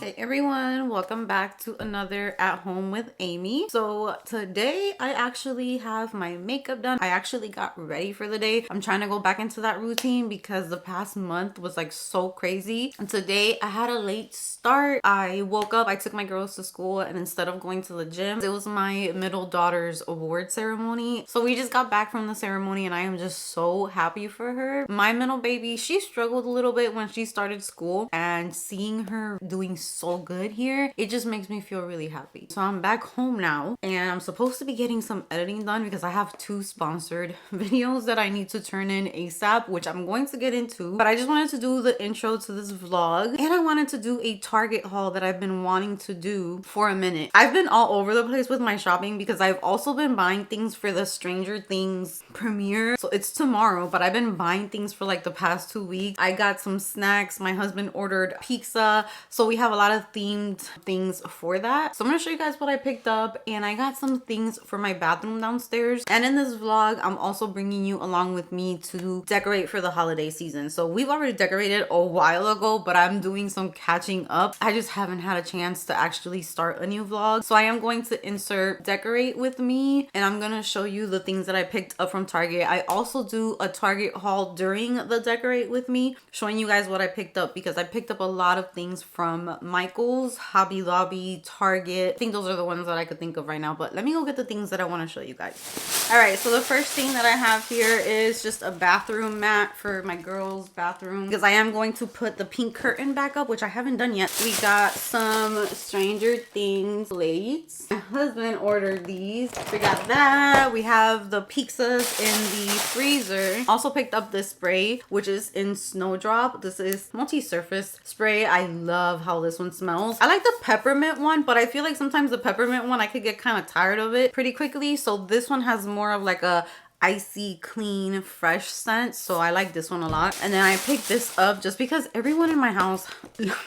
Hey everyone, welcome back to another At Home with Amy. So today I actually have my makeup done. I actually got ready for the day. I'm trying to go back into that routine because the past month was like so crazy. And today I had a late start. I woke up, I took my girls to school, and instead of going to the gym, it was my middle daughter's award ceremony. So we just got back from the ceremony and I am just so happy for her. My middle baby, she struggled a little bit when she started school, and seeing her doing so good here, it just makes me feel really happy. So I'm back home now and I'm supposed to be getting some editing done because I have 2 sponsored videos that I need to turn in ASAP, which I'm going to get into. But I just wanted to do the intro to this vlog, and I wanted to do a Target haul that I've been wanting to do for a minute. I've been all over the place with my shopping because I've also been buying things for the Stranger Things premiere. So it's tomorrow, but I've been buying things for like the past 2 weeks. I got some snacks. My husband ordered pizza. So we have a lot of themed things for that. So I'm gonna show you guys what I picked up, and I got some things for my bathroom downstairs. And in this vlog, I'm also bringing you along with me to decorate for the holiday season. So we've already decorated a while ago, but I'm doing some catching up. I just haven't had a chance to actually start a new vlog. So I am going to insert decorate with me, and I'm gonna show you the things that I picked up from Target. I also do a Target haul during the decorate with me, showing you guys what I picked up because I picked up a lot of things from Michael's, Hobby Lobby, Target. I think those are the ones that I could think of right now, but let me go get the things that I want to show you guys. All right, so the first thing that I have here is just a bathroom mat for my girls' bathroom because I am going to put the pink curtain back up, which I haven't done yet. We got some Stranger Things plates. My husband ordered these. We got that. We have the pizzas in the freezer. Also picked up this spray, which is in Snowdrop. This is multi-surface spray. I love how this one smells. I like the peppermint one, but I feel like sometimes the peppermint one, I could get kind of tired of it pretty quickly. So this one has more of like a icy, clean, fresh scent. So I like this one a lot. And then I picked this up just because everyone in my house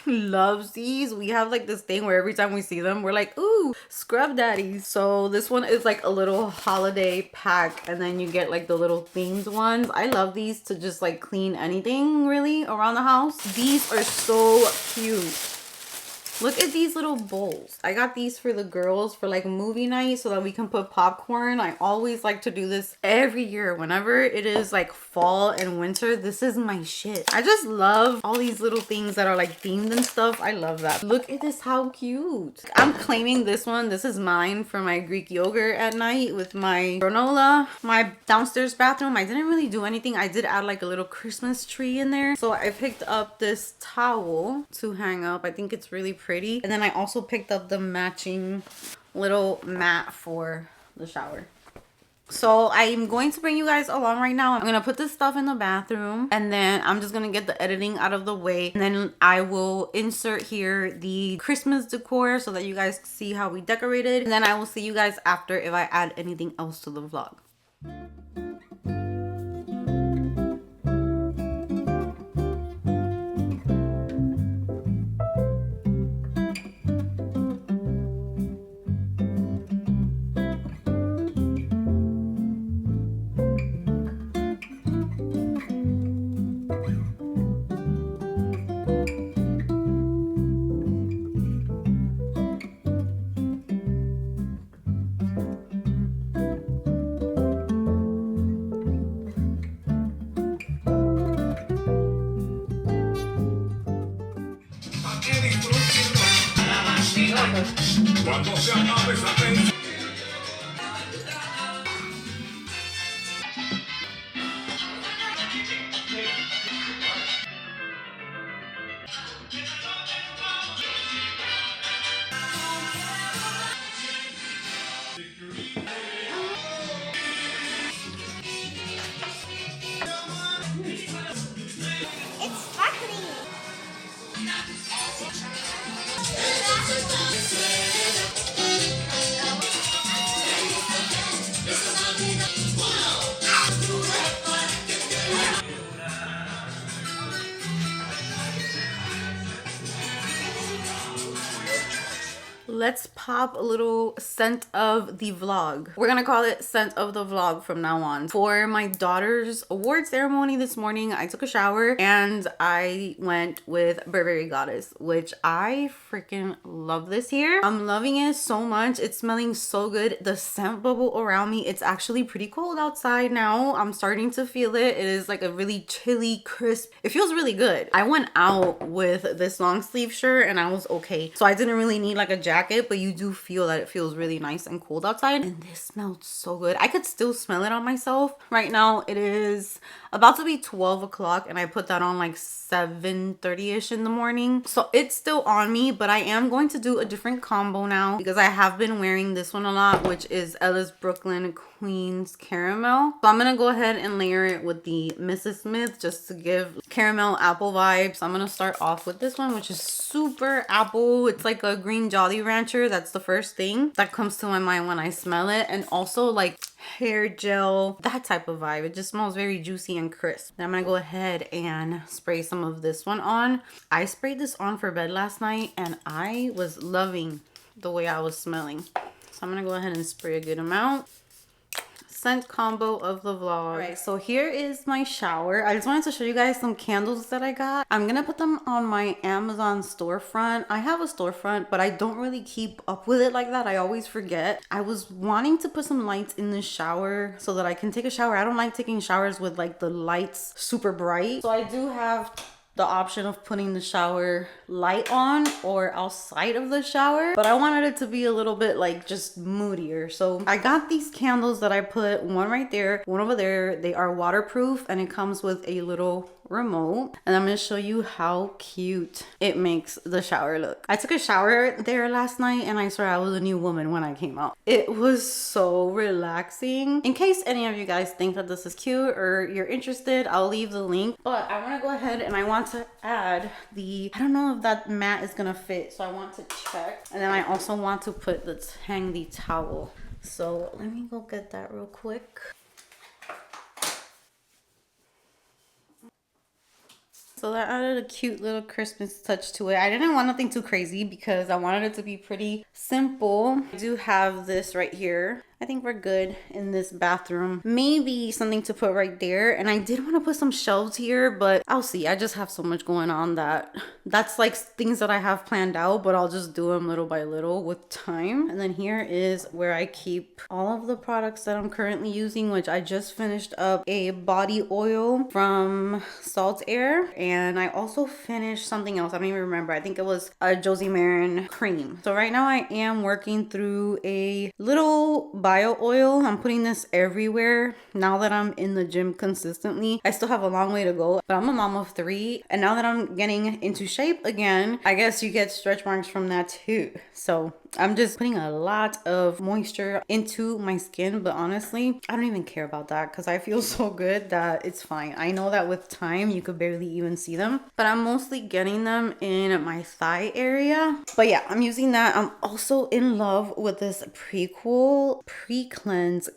loves these. We have like this thing where every time we see them, we're like, ooh, scrub daddies. So this one is like a little holiday pack, and then you get like the little themed ones. I love these to just like clean anything really around the house. These are so cute. Look at these little bowls. I got these for the girls for like movie night so that we can put popcorn. I always like to do this every year. Whenever it is like fall and winter, this is my shit. I just love all these little things that are like themed and stuff. I love that. Look at this, how cute. I'm claiming this one. This is mine for my Greek yogurt at night with my granola. My downstairs bathroom, I didn't really do anything. I did add like a little Christmas tree in there. So I picked up this towel to hang up. I think it's really pretty. And then I also picked up the matching little mat for the shower. So I'm going to bring you guys along right now. I'm going to put this stuff in the bathroom, and then I'm just going to get the editing out of the way. And then I will insert here the Christmas decor so that you guys see how we decorated. And then I will see you guys after if I add anything else to the vlog. Cuando se acabe esa tensión. It's sparkling. let's pop a little scent of the vlog. We're gonna call it scent of the vlog from now on. For my daughter's award ceremony this morning, I took a shower and I went with Burberry Goddess, which I freaking love this here. I'm loving it so much. It's smelling so good. The scent bubble around me, it's actually pretty cold outside now. I'm starting to feel it. It is like a really chilly, crisp. It feels really good. I went out with this long sleeve shirt and I was okay. So I didn't really need like a jacket, but you do feel that it feels really nice and cold outside. And this smelled so good. I could still smell it on myself. Right now it is about to be 12 o'clock and I put that on like 7:30ish in the morning. So it's still on me, but I am going to do a different combo now because I have been wearing this one a lot, which is Ella's Brooklyn Queen's Caramel. So I'm gonna go ahead and layer it with the Mrs. Smith just to give caramel apple vibes. I'm gonna start off with this one, which is super apple. It's like a green Jolly Rancher. That's the first thing that comes to my mind when I smell it. And also like hair gel, that type of vibe. It just smells very juicy and crisp. Then I'm gonna go ahead and spray some of this one on. I sprayed this on for bed last night and I was loving the way I was smelling. So I'm gonna go ahead and spray a good amount. Scent combo of the vlog. All right, so here is my shower. I just wanted to show you guys some candles that I got. I'm gonna put them on my Amazon storefront. I have a storefront, but I don't really keep up with it like that. I always forget. I was wanting to put some lights in the shower so that I can take a shower. I don't like taking showers with like the lights super bright. So I do have the option of putting the shower light on or outside of the shower, but I wanted it to be a little bit like just moodier. So I got these candles that I put, one right there, one over there. They are waterproof and it comes with a little remote, and I'm gonna show you how cute it makes the shower look. I took a shower there last night and I swear I was a new woman when I came out. It was so relaxing. In case any of you guys think that this is cute or you're interested, I'll leave the link, but I want to go ahead and I want to add the, I don't know if that mat is gonna fit, so I want to check. And then I also want to put hang the towel, so let me go get that real quick. So that added a cute little Christmas touch to it. I didn't want nothing too crazy because I wanted it to be pretty simple. I do have this right here. I think we're good in this bathroom. Maybe something to put right there. And I did want to put some shelves here, but I'll see. I just have so much going on that's like things that I have planned out, but I'll just do them little by little with time. And then here is where I keep all of the products that I'm currently using, which I just finished up a body oil from Salt Air. And I also finished something else. I don't even remember. I think it was a Josie Marin cream. So right now I am working through a little bio oil. I'm putting this everywhere now that I'm in the gym consistently. I still have a long way to go, but I'm a mom of 3, and now that I'm getting into shape again, I guess you get stretch marks from that too. So I'm just putting a lot of moisture into my skin, but honestly, I don't even care about that because I feel so good that it's fine. I know that with time, you could barely even see them, but I'm mostly getting them in my thigh area. But yeah, I'm using that. I'm also in love with this pre-cleanse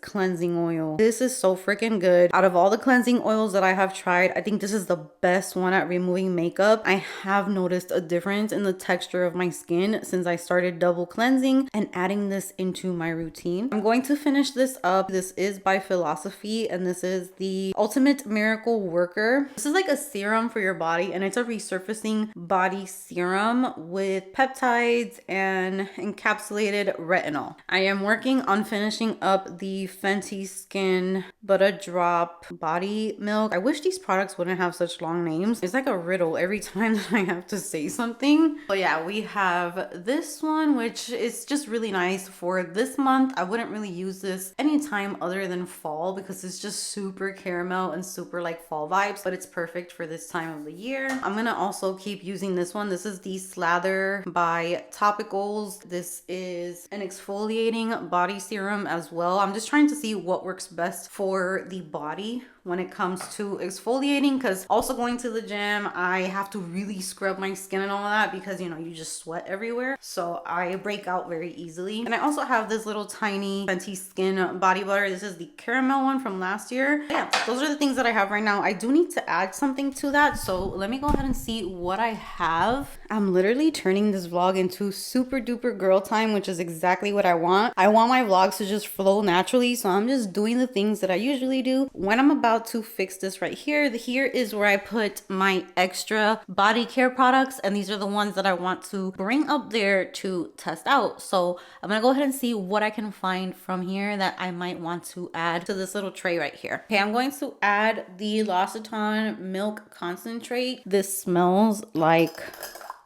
cleansing oil. This is so freaking good. Out of all the cleansing oils that I have tried, I think this is the best one at removing makeup. I have noticed a difference in the texture of my skin since I started double cleansing and adding this into my routine. I'm going to finish this up. This is by Philosophy, and this is the Ultimate Miracle Worker. This is like a serum for your body, and it's a resurfacing body serum with peptides and encapsulated retinol. I am working on finishing up the Fenty Skin Butter Drop Body Milk. I wish these products wouldn't have such long names. It's like a riddle every time that I have to say something. But yeah, we have this one, which is just really nice for this month. I wouldn't really use this anytime other than fall because it's just super caramel and super like fall vibes, but it's perfect for this time of the year. I'm gonna also keep using this one. This is the Slather by Topicals. This is an exfoliating body serum as well. I'm just trying to see what works best for the body when it comes to exfoliating, because also going to the gym, I have to really scrub my skin and all of that because, you know, you just sweat everywhere. So I break out very easily. And I also have this little tiny Fenty Skin body butter. This is the caramel one from last year. Yeah, those are the things that I have right now. I do need to add something to that. So let me go ahead and see what I have. I'm literally turning this vlog into super duper girl time, which is exactly what I want. I want my vlogs to just flow naturally. So I'm just doing the things that I usually do. When I'm about to fix this right here, here is where I put my extra body care products. And these are the ones that I want to bring up there to test out. So I'm gonna go ahead and see what I can find from here that I might want to add to this little tray right here. Okay, I'm going to add the L'Occitane Milk Concentrate. This smells like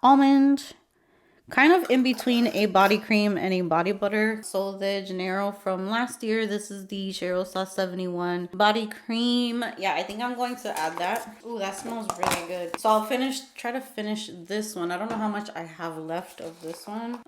almond, kind of in between a body cream and a body butter. So the Janeiro from last year, this is the Cheryl Sauce 71 body cream. Yeah, I think I'm going to add that. Ooh, that smells really good. So I'll try to finish this one. I don't know how much I have left of this one.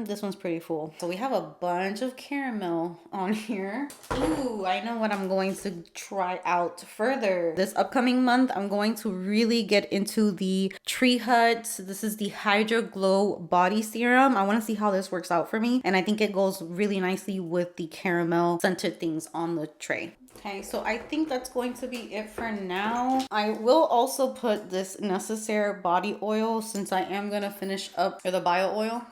This one's pretty full. So we have a bunch of caramel on here. Ooh, I know what I'm going to try out further. This upcoming month, I'm going to really get into the Tree Hut. This is the Hydra Glow Body Serum. I want to see how this works out for me, and I think it goes really nicely with the caramel scented things on the tray. Okay, so I think that's going to be it for now. I will also put this Necessaire body oil since I am going to finish up the bio oil.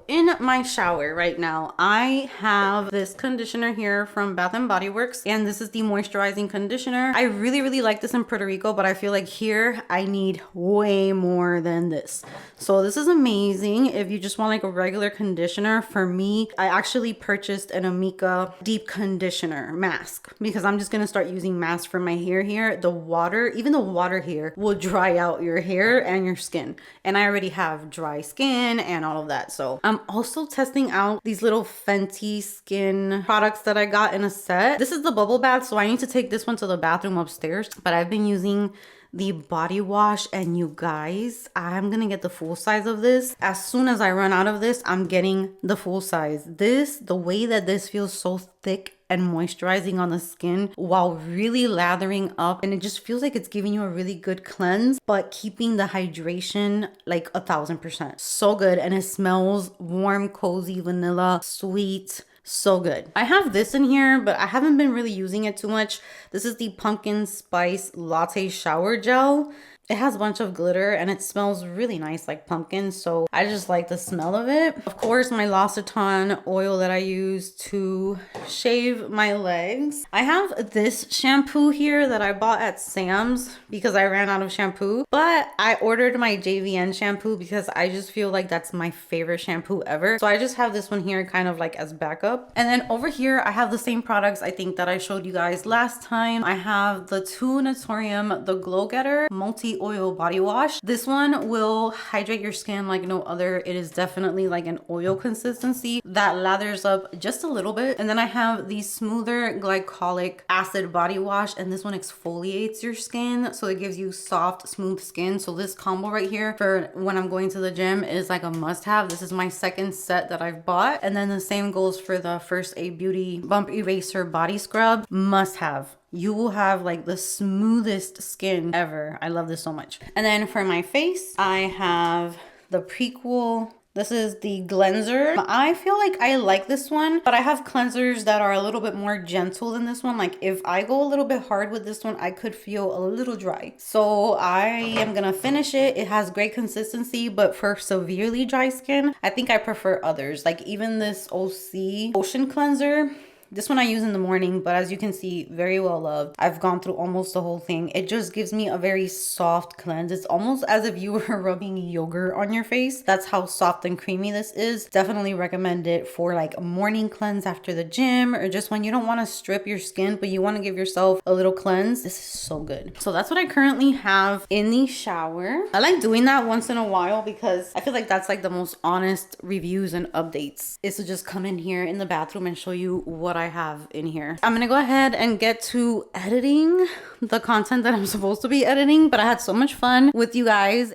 In my shower right now, I have this conditioner here from Bath and Body Works, and this is the moisturizing conditioner. I really like this in Puerto Rico, but I feel like here I need way more than this. So this is amazing if you just want like a regular conditioner. For me, I actually purchased an Amika deep conditioner mask because I'm just gonna start using masks for my hair here. The water, even the water here, will dry out your hair and your skin, and I already have dry skin and all of that. So I'm also testing out these little Fenty Skin products that I got in a set. This is the bubble bath, so I need to take this one to the bathroom upstairs, but I've been using the body wash, and you guys, I'm gonna get the full size of this. As soon as I run out of this, I'm getting the full size. The way that this feels so thick and moisturizing on the skin while really lathering up, and it just feels like it's giving you a really good cleanse but keeping the hydration like 1000%. So good, and it smells warm, cozy, vanilla, sweet. So good. I have this in here, but I haven't been really using it too much. This is the Pumpkin Spice Latte Shower Gel. It has a bunch of glitter and it smells really nice like pumpkin, so I just like the smell of it. Of course, my L'Occitane oil that I use to shave my legs. I have this shampoo here that I bought at Sam's because I ran out of shampoo, but I ordered my JVN shampoo because I just feel like that's my favorite shampoo ever. So I just have this one here kind of like as backup. And then over here, I have the same products I think that I showed you guys last time. I have the two Naturium, the Glow Getter Multi Oil Body Wash. This one will hydrate your skin like no other. It is definitely like an oil consistency that lathers up just a little bit. And then I have the Smoother Glycolic Acid Body Wash, and this one exfoliates your skin, so it gives you soft, smooth skin. So this combo right here for when I'm going to the gym is like a must-have. This is my second set that I've bought, and then the same goes for the First Aid Beauty Bump Eraser Body Scrub. Must-have. You will have like the smoothest skin ever. I love this so much. And then for my face, I have the Prequel. This is the cleanser. I feel like I like this one, but I have cleansers that are a little bit more gentle than this one. Like if I go a little bit hard with this one, I could feel a little dry. So I am gonna finish it. It has great consistency, but for severely dry skin, I think I prefer others. Like even this OC Ocean Cleanser. This one I use in the morning, but as you can see, very well loved. I've gone through almost the whole thing. It just gives me a very soft cleanse. It's almost as if you were rubbing yogurt on your face. That's how soft and creamy this is. Definitely recommend it for like a morning cleanse after the gym, or just when you don't want to strip your skin, but you want to give yourself a little cleanse. This is so good. So that's what I currently have in the shower. I like doing that once in a while because I feel like that's like the most honest reviews and updates, is to just come in here in the bathroom and show you what I have in here. I'm gonna go ahead and get to editing the content that I'm supposed to be editing, but I had so much fun with you guys.